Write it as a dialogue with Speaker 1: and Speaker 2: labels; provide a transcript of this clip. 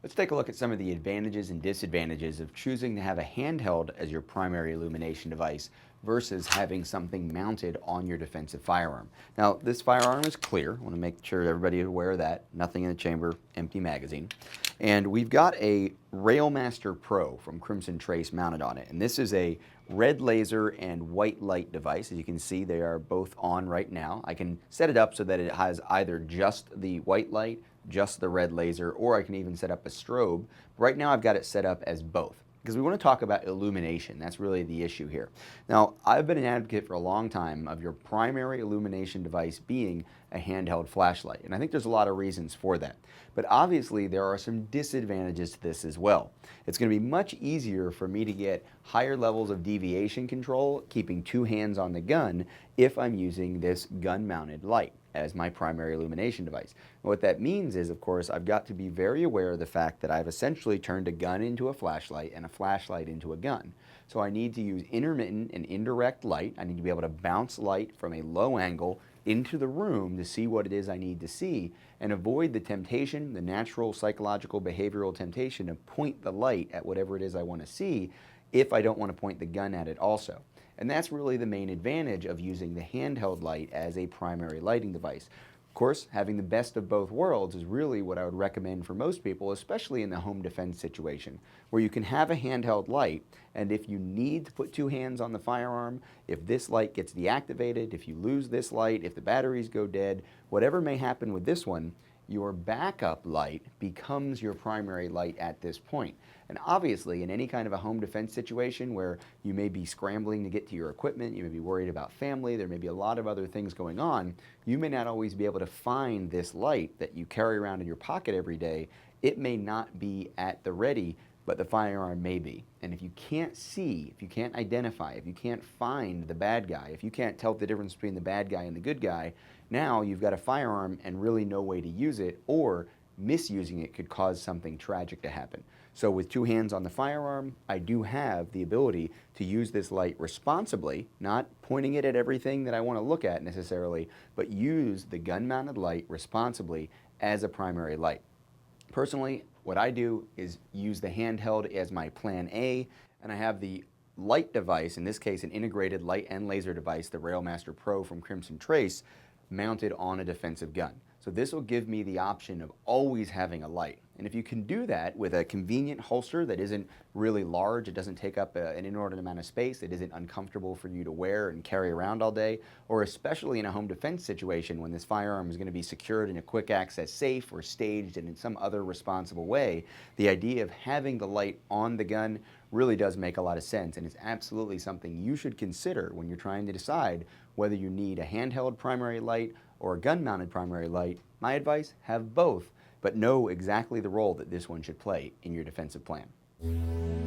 Speaker 1: Let's take a look at some of the advantages and disadvantages of choosing to have a handheld as your primary illumination device versus having something mounted on your defensive firearm. Now, this firearm is clear. I want to make sure everybody is aware of that. Nothing in the chamber, empty magazine. And we've got a Railmaster Pro from Crimson Trace mounted on it. And this is a red laser and white light device. As you can see, they are both on right now. I can set it up so that it has either just the white light, just the red laser, or I can even set up a strobe. Right now I've got it set up as both because we want to talk about illumination. That's really the issue here. Now, I've been an advocate for a long time of your primary illumination device being a handheld flashlight, and I think there's a lot of reasons for that. But obviously there are some disadvantages to this as well. It's going to be much easier for me to get higher levels of deviation control keeping two hands on the gun if I'm using this gun-mounted light as my primary illumination device. And what that means is, of course, I've got to be very aware of the fact that I've essentially turned a gun into a flashlight and a flashlight into a gun. So I need to use intermittent and indirect light. I need to be able to bounce light from a low angle into the room to see what it is I need to see and avoid the temptation, the natural psychological behavioral temptation to point the light at whatever it is I want to see if I don't want to point the gun at it also. And that's really the main advantage of using the handheld light as a primary lighting device. Of course, having the best of both worlds is really what I would recommend for most people, especially in the home defense situation, where you can have a handheld light, and if you need to put two hands on the firearm, if this light gets deactivated, if you lose this light, if the batteries go dead, whatever may happen with this one, your backup light becomes your primary light at this point. And obviously, in any kind of a home defense situation where you may be scrambling to get to your equipment, you may be worried about family, there may be a lot of other things going on, you may not always be able to find this light that you carry around in your pocket every day. It may not be at the ready, but the firearm may be. And if you can't see, if you can't identify, if you can't find the bad guy, if you can't tell the difference between the bad guy and the good guy, now you've got a firearm and really no way to use it, or misusing it could cause something tragic to happen. So with two hands on the firearm, I do have the ability to use this light responsibly, not pointing it at everything that I want to look at necessarily, but use the gun-mounted light responsibly as a primary light. Personally, what I do is use the handheld as my plan A, and I have the light device, in this case an integrated light and laser device, the Railmaster Pro from Crimson Trace, mounted on a defensive gun. So this will give me the option of always having a light. And if you can do that with a convenient holster that isn't really large, it doesn't take up an inordinate amount of space, it isn't uncomfortable for you to wear and carry around all day, or especially in a home defense situation when this firearm is going to be secured in a quick access safe or staged and in some other responsible way, the idea of having the light on the gun really does make a lot of sense, and it's absolutely something you should consider when you're trying to decide whether you need a handheld primary light or a gun-mounted primary light. My advice, have both, but know exactly the role that this one should play in your defensive plan.